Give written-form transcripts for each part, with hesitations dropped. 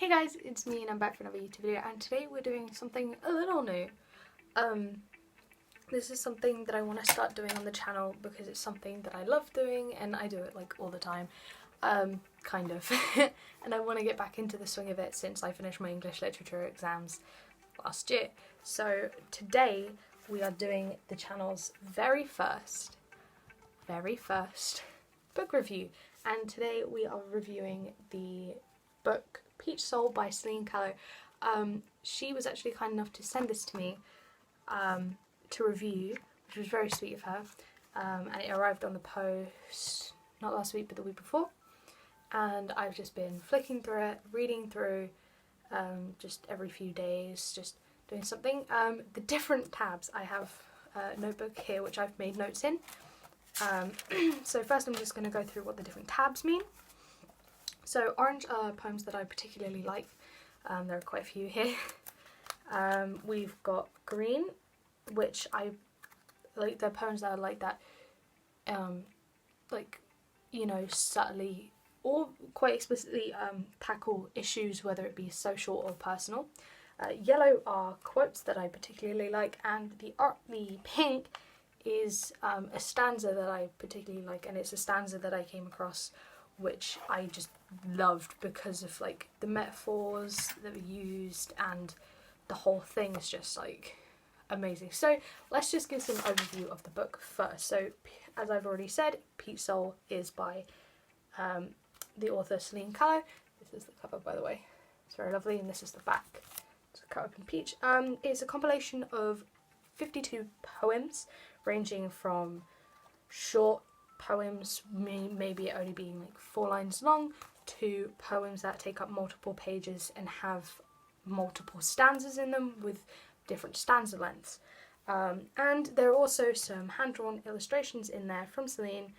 Hey guys, it's me and I'm back for another YouTube video, and today we're doing something a little new. This is something that I want to start doing on the channel because it's something that I love doing and I do it like all the time, kind of. And I want to get back into the swing of it since I finished my English literature exams last year. So today we are doing the channel's very first book review, and today we are reviewing the book Peachsoul by Celine Callow. She was actually kind enough to send this to me to review, which was very sweet of her, and it arrived on the post not last week but the week before, and I've just been flicking through it, reading through, just every few days, just doing something. The different tabs, I have a notebook here which I've made notes in. So first I'm just going to go through what the different tabs mean. So orange are poems that I particularly like. There are quite a few here. We've got green, which I like. They're poems that are like that, like, you know, subtly or quite explicitly tackle issues, whether it be social or personal. Yellow are quotes that I particularly like, and the pink is a stanza that I particularly like, and it's a stanza that I came across which I just loved because of like the metaphors that were used, and the whole thing is just like amazing. So let's just give some overview of the book first. So as I've already said, Peachsoul is by the author Celine Callow. This is the cover, by the way. It's very lovely, and this is the back. It's cut up in peach. It's a compilation of 52 poems ranging from short poems, maybe only being like 4 lines long, to poems that take up multiple pages and have multiple stanzas in them with different stanza lengths. And there are also some hand-drawn illustrations in there from Celine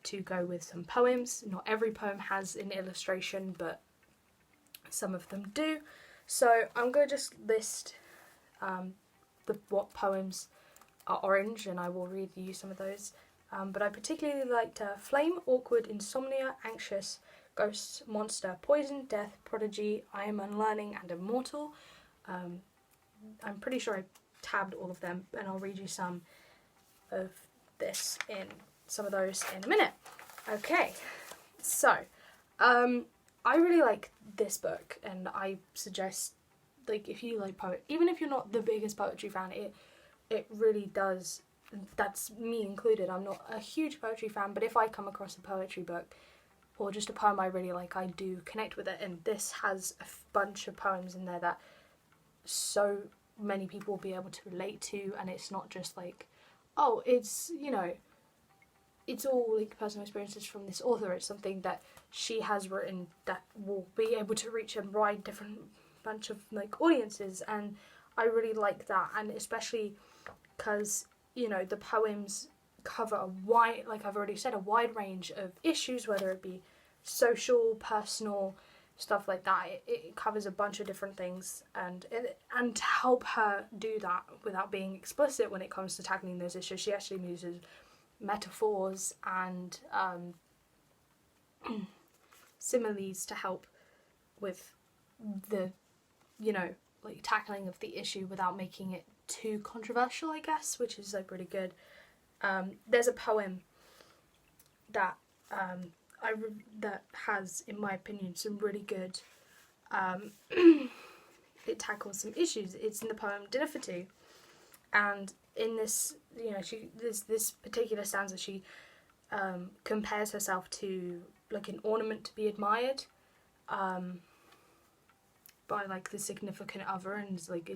to go with some poems. Not every poem has an illustration, but some of them do. So I'm going to just list what poems are orange, and I will read you some of those. But I particularly liked Flame, Awkward, Insomnia, Anxious, Ghost, Monster, Poison, Death, Prodigy, I Am Unlearning, and Immortal. I'm pretty sure I tabbed all of them, and I'll read you some of some of those in a minute. Okay, so I really like this book, and I suggest, like, if you like poetry, even if you're not the biggest poetry fan, it really does, that's me included. I'm not a huge poetry fan, but if I come across a poetry book or just a poem I really like, I do connect with it, and this has a bunch of poems in there that so many people will be able to relate to, and it's not just like, oh, it's, you know, it's all like personal experiences from this author. It's something that she has written that will be able to reach a wide different bunch of like audiences, and I really like that. And especially because, you know, the poems cover a wide, like I've already said, a wide range of issues, whether it be social, personal, stuff like that. It covers a bunch of different things, and to help her do that without being explicit when it comes to tackling those issues, she actually uses metaphors and similes to help with the, you know, like tackling of the issue without making it too controversial, I guess, which is like really good. There's a poem that that has, in my opinion, some really good it tackles some issues. It's in the poem Dinner for Two, and in this, you know, this particular stanza, she compares herself to like an ornament to be admired by like the significant other, and like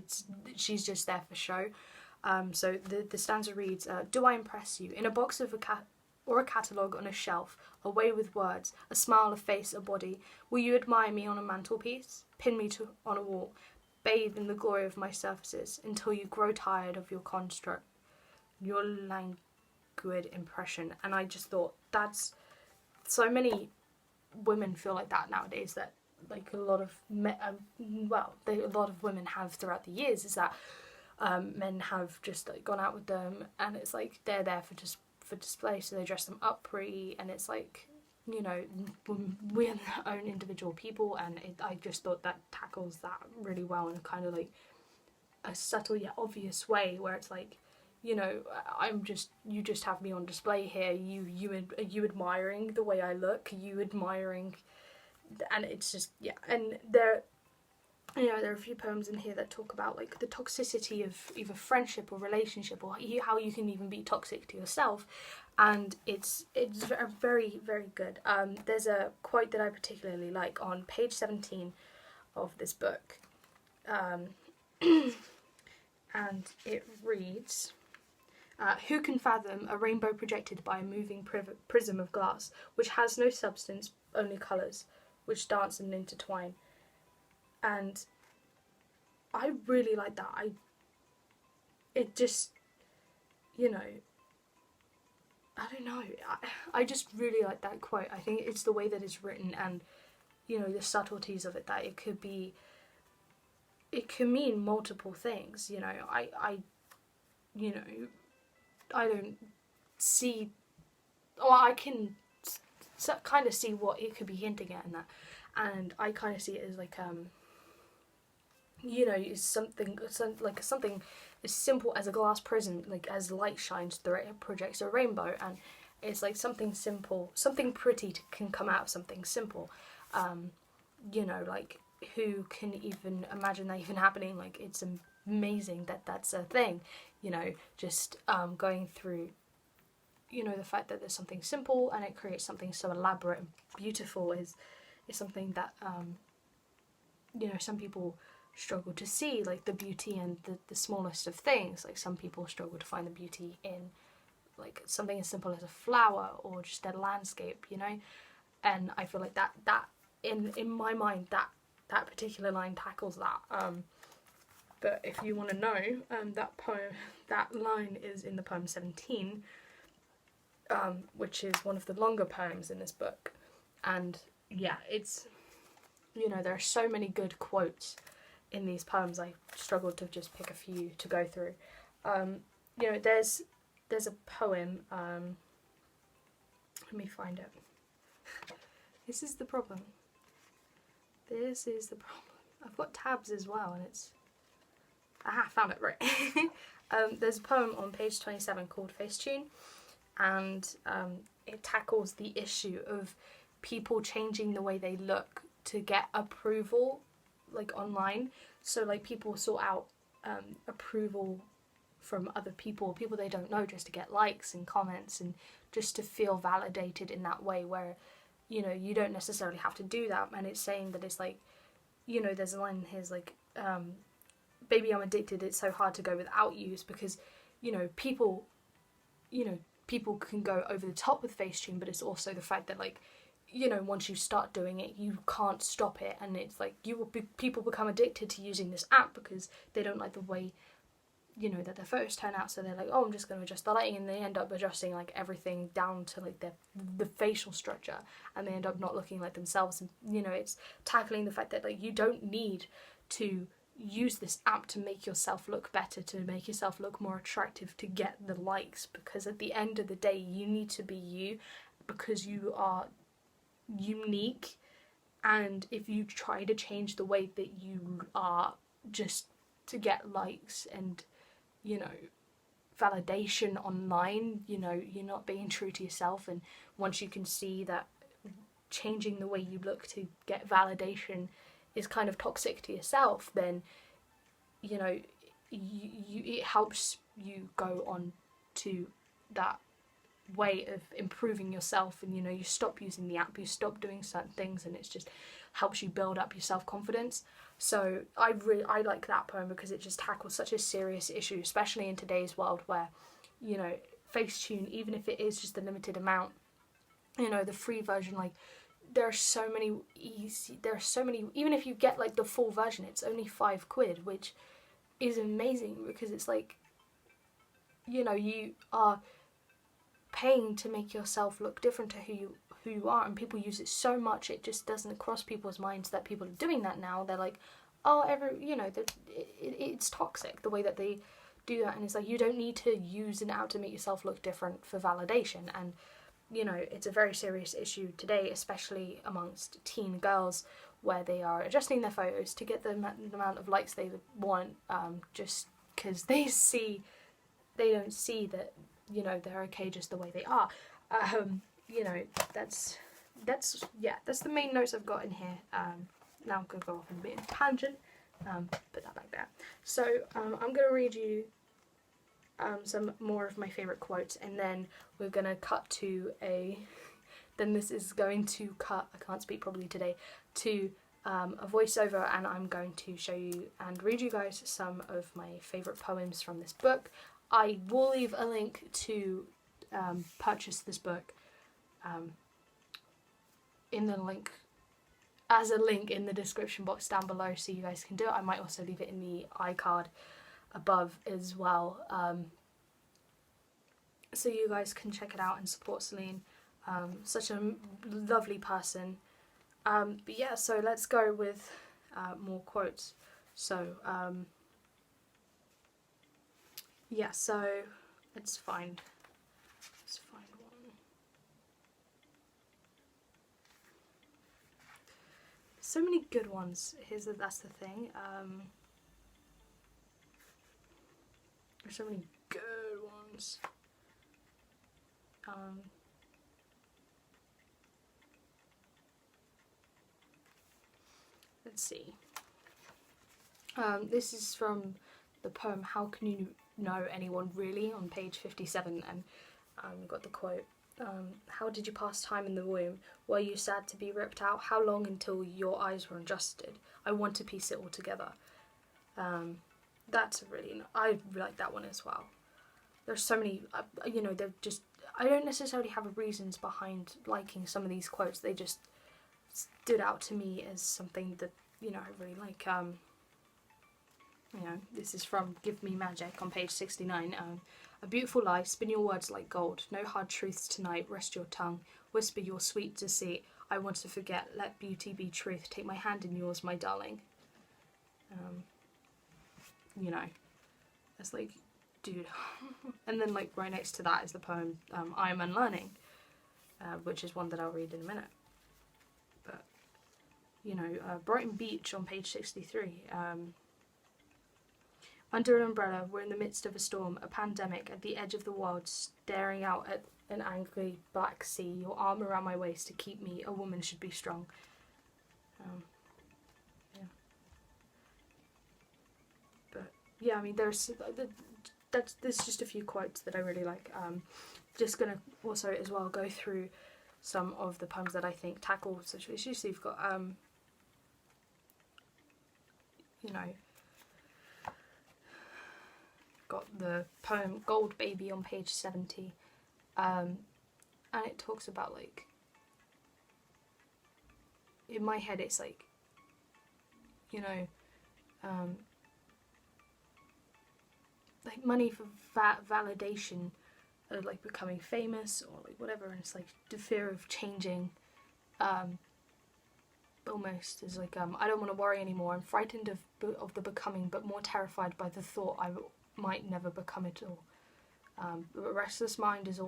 she's just there for show. So the stanza reads, do I impress you in a box of a catalogue on a shelf, away with words, a smile, a face, a body? Will you admire me on a mantelpiece, pin me on a wall, bathe in the glory of my surfaces until you grow tired of your construct, your languid impression? And I just thought, that's, so many women feel like that nowadays, that like a lot of a lot of women have throughout the years, is that men have just like gone out with them, and it's like they're there for display, so they dress them up pretty, and it's like you know, we're our own individual people, and I just thought that tackles that really well in kind of like a subtle yet obvious way, where it's like, you know, you just have me on display here, you admiring the way I look, you admiring, and it's just, yeah. And there are a few poems in here that talk about like the toxicity of either friendship or relationship, or how you can even be toxic to yourself, and it's very, very good. There's a quote that I particularly like on page 17 of this book, and it reads, who can fathom a rainbow projected by a moving prism of glass, which has no substance, only colours, which dance and intertwine. And I really like that. It just, you know, I don't know. I just really like that quote. I think it's the way that it's written, and, you know, the subtleties of it, that it can mean multiple things. You know, I don't see, or I can kind of see what it could be hinting at in that, and I kind of see it as like you know, it's something as simple as a glass prism, like as light shines through it, it projects a rainbow, and it's like something simple, something pretty can come out of something simple. You know, like, who can even imagine that even happening? Like, it's amazing that that's a thing, you know, just going through, you know, the fact that there's something simple and it creates something so elaborate and beautiful is something that, you know, some people struggle to see, like the beauty in the smallest of things. Like, some people struggle to find the beauty in like something as simple as a flower or just a landscape, you know. And I feel like that in my mind, that particular line tackles that. But if you want to know, that line is in the poem 17, which is one of the longer poems in this book. And yeah, it's, you know, there are so many good quotes in these poems. I struggled to just pick a few to go through. You know, there's a poem, let me find it. This is the problem. I've got tabs as well, and it's, found it, right. There's a poem on page 27 called Facetune, and it tackles the issue of people changing the way they look to get approval, like online. So like, people sort out approval from other people they don't know, just to get likes and comments and just to feel validated in that way, where, you know, you don't necessarily have to do that. And it's saying that it's like, you know, there's a line in here, is like, baby, I'm addicted, it's so hard to go without you. It's because, you know, people can go over the top with Facetune, but it's also the fact that, like, you know, once you start doing it, you can't stop it, and it's like, people become addicted to using this app because they don't like the way, you know, that their photos turn out. So they're like, oh, I'm just going to adjust the lighting, and they end up adjusting like everything down to like the facial structure, and they end up not looking like themselves. And, you know, it's tackling the fact that, like, you don't need to use this app to make yourself look better, to make yourself look more attractive, to get the likes, because at the end of the day, you need to be you, because you are unique. And if you try to change the way that you are just to get likes and, you know, validation online, you know, you're not being true to yourself. And once you can see that changing the way you look to get validation is kind of toxic to yourself, then, you know, it helps you go on to that way of improving yourself, and, you know, you stop using the app, you stop doing certain things, and it just helps you build up your self-confidence. So I like that poem because it just tackles such a serious issue, especially in today's world where, you know, Facetune, even if it is just a limited amount, you know, the free version, like, there are so many, even if you get like the full version, it's only £5, which is amazing, because it's like, you know, you are paying to make yourself look different to who you are, and people use it so much, it just doesn't cross people's minds that people are doing that now. They're like, oh, you know, it's toxic the way that they do that. And it's like, you don't need to use an app to make yourself look different for validation. And, you know, it's a very serious issue today, especially amongst teen girls, where they are adjusting their photos to get the amount of likes they want, just because they don't see that, you know, they're okay just the way they are. You know, that's the main notes I've got in here. Now I'm gonna go off on a bit of a tangent. Put that back there. So I'm gonna read you some more of my favourite quotes, and then we're gonna cut to then this is going to cut, I can't speak properly today, to a voiceover, and I'm going to show you and read you guys some of my favourite poems from this book. I will leave a link to purchase this book as a link in the description box down below, so you guys can do it. I might also leave it in the iCard above as well, so you guys can check it out and support Celine. Such a lovely person. But yeah, so let's go with more quotes. So yeah, so let's find one. So many good ones. That's the thing. There's so many good ones. Let's see. This is from the poem "How Can You Know Anyone Really?" on page 57, and we've got the quote. How did you pass time in the womb? Were you sad to be ripped out? How long until your eyes were adjusted? I want to piece it all together. That's I like that one as well. There's so many, you know, they're just, I don't necessarily have reasons behind liking some of these quotes. They just stood out to me as something that, you know, I really like. You know, this is from Give Me Magic on page 69. A beautiful lie, spin your words like gold. No hard truths tonight, rest your tongue. Whisper your sweet deceit. I want to forget, let beauty be truth. Take my hand in yours, my darling. You know, it's like, dude. And then like right next to that is the poem I Am Unlearning, which is one that I'll read in a minute. But, you know, Brighton Beach on page 63. Under an umbrella, we're in the midst of a storm, a pandemic, at the edge of the world, staring out at an angry black sea. Your arm around my waist to keep me, a woman should be strong. Yeah. But yeah, I mean, there's just a few quotes that I really like. Just gonna also as well go through some of the poems that I think tackle such issues. So you've got you know, got the poem Gold Baby on page 70, and it talks about, like, in my head it's like, you know, like money for validation, like becoming famous or like whatever, and it's like the fear of changing, almost is like, I don't want to worry anymore. I'm frightened of the becoming, but more terrified by the thought I might never become it all. The restless mind is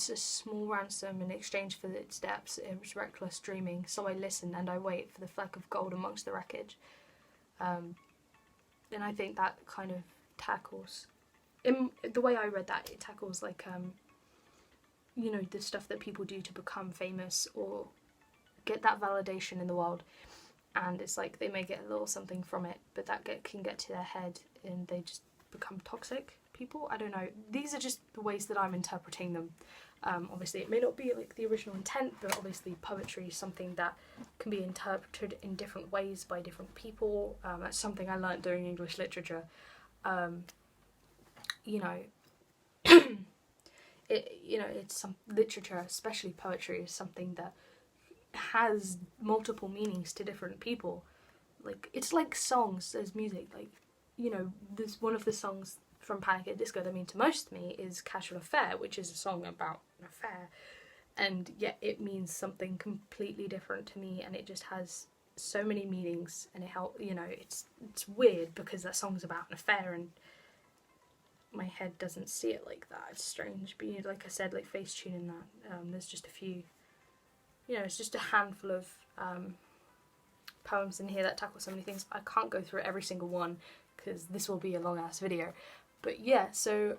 a small ransom in exchange for its depths. It was reckless dreaming, so I listen and I wait for the fleck of gold amongst the wreckage. And I think that kind of tackles, in the way I read that, it tackles like, you know, the stuff that people do to become famous or get that validation in the world, and it's like they may get a little something from it, but that can get to their head and they just become toxic people. I don't know, these are just the ways that I'm interpreting them. Obviously it may not be like the original intent, but obviously poetry is something that can be interpreted in different ways by different people. That's something I learnt during English literature. You know, it's some literature, especially poetry, is something that has multiple meanings to different people. Like, it's like songs as music. Like, you know, there's one of the songs from Panic at Disco that mean to most to me is Casual Affair, which is a song about an affair, and yet it means something completely different to me, and it just has so many meanings, and it helps, you know, it's weird because that song's about an affair, and my head doesn't see it like that. It's strange, but like I said, like face tuning that. There's just a few, it's just a handful of poems in here that tackle so many things. I can't go through every single one because this will be a long ass video. But yeah, so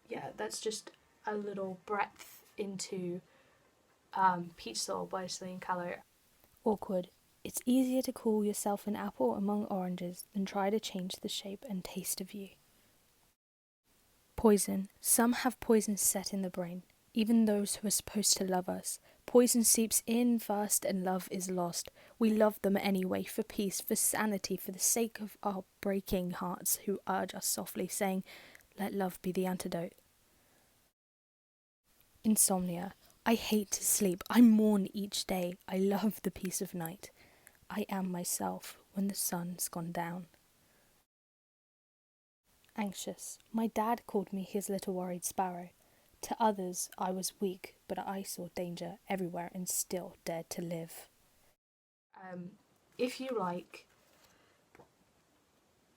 yeah, that's just a little breadth into Peachsoul by Celine Callow. Awkward. It's easier to call yourself an apple among oranges than try to change the shape and taste of you. Poison. Some have poison set in the brain, even those who are supposed to love us. Poison seeps in first and love is lost. We love them anyway, for peace, for sanity, for the sake of our breaking hearts who urge us softly, saying, let love be the antidote. Insomnia. I hate to sleep. I mourn each day. I love the peace of night. I am myself when the sun's gone down. Anxious. My dad called me his little worried sparrow. To others I was weak, but I saw danger everywhere and still dared to live. If you like,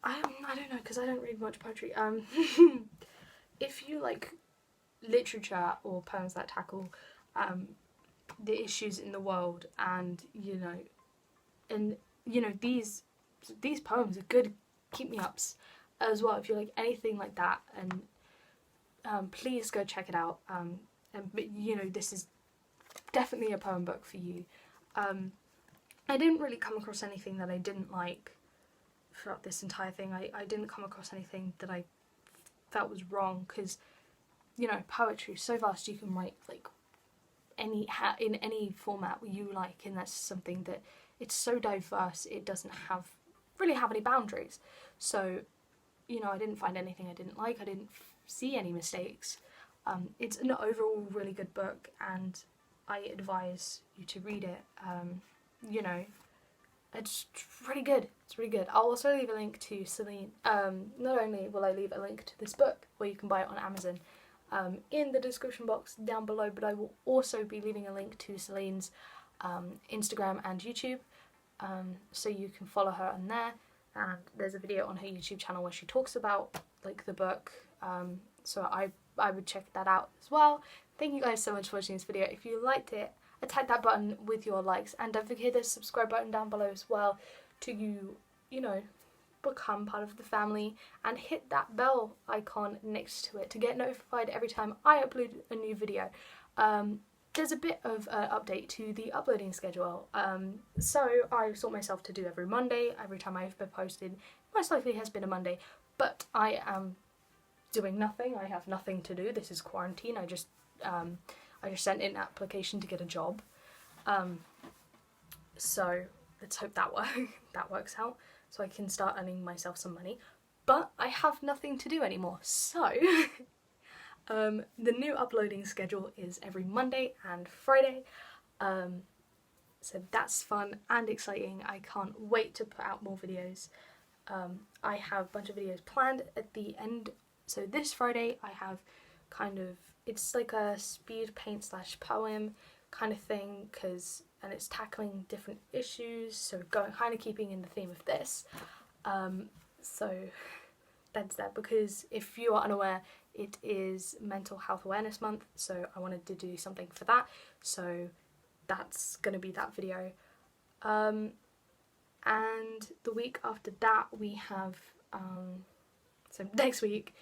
I don't know, because I don't read much poetry. If you like literature or poems that tackle the issues in the world, and these poems are good keep-me-ups as well. If you like anything like that, and please go check it out. And this is definitely a poem book for you. I didn't really come across anything that I didn't like throughout this entire thing. I didn't come across anything that I felt was wrong, because poetry is so vast. You can write like in any format you like, and that's something that it's so diverse. It doesn't really have any boundaries. So I didn't find anything I didn't like. I didn't see any mistakes. It's an overall really good book, and I advise you to read it. It's really good. It's really good. I'll also leave a link to Celine. Not only will I leave a link to this book where you can buy it on Amazon in the description box down below, but I will also be leaving a link to Celine's Instagram and YouTube, so you can follow her on there. And there's a video on her YouTube channel where she talks about like the book, so I would check that out as well. Thank you guys so much for watching this video. If you liked it, attack that button with your likes, and don't forget the subscribe button down below as well to become part of the family, and hit that bell icon next to it to get notified every time I upload a new video. There's a bit of an update to the uploading schedule. So I sort myself to do every Monday. Every time I've been posted, most likely has been a Monday, but I am doing nothing. I have nothing to do. This is quarantine. I just sent in an application to get a job. So let's hope that works out, so I can start earning myself some money. But I have nothing to do anymore, so the new uploading schedule is every Monday and Friday, so that's fun and exciting. I can't wait to put out more videos. I have a bunch of videos planned at the end. So this Friday I have it's like a speed paint / poem kind of thing, and it's tackling different issues, so kind of keeping in the theme of this. So that's that, because if you are unaware, it is Mental Health Awareness Month, so I wanted to do something for that, so that's going to be that video. And the week after that we have, so next week,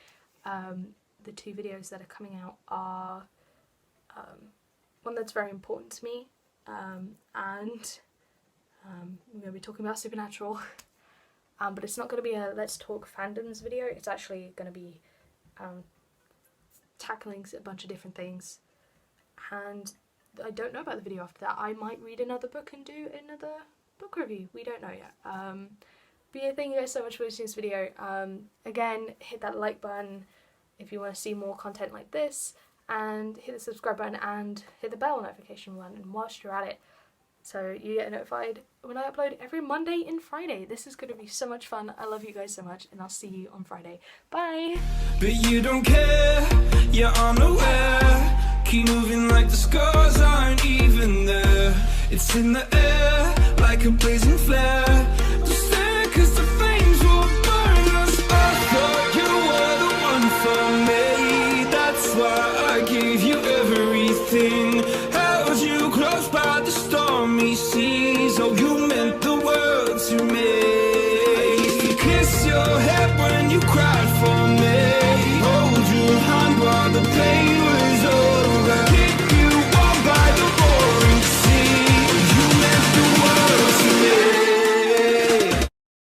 the two videos that are coming out are one that's very important to me, and we're going to be talking about Supernatural, but it's not going to be a Let's Talk Fandoms video. It's actually going to be tackling a bunch of different things, and I don't know about the video after that. I might read another book and do another book review. We don't know yet. But yeah, thank you guys so much for watching this video. Again, hit that like button if you want to see more content like this, and hit the subscribe button and hit the bell notification one, and whilst you're at it, so you get notified when I upload every Monday and Friday. This is going to be so much fun. I love you guys so much, and I'll see you on Friday. Bye! But you don't care, you're unaware. Keep moving like the scars aren't even there. It's in the air like a blazing flare.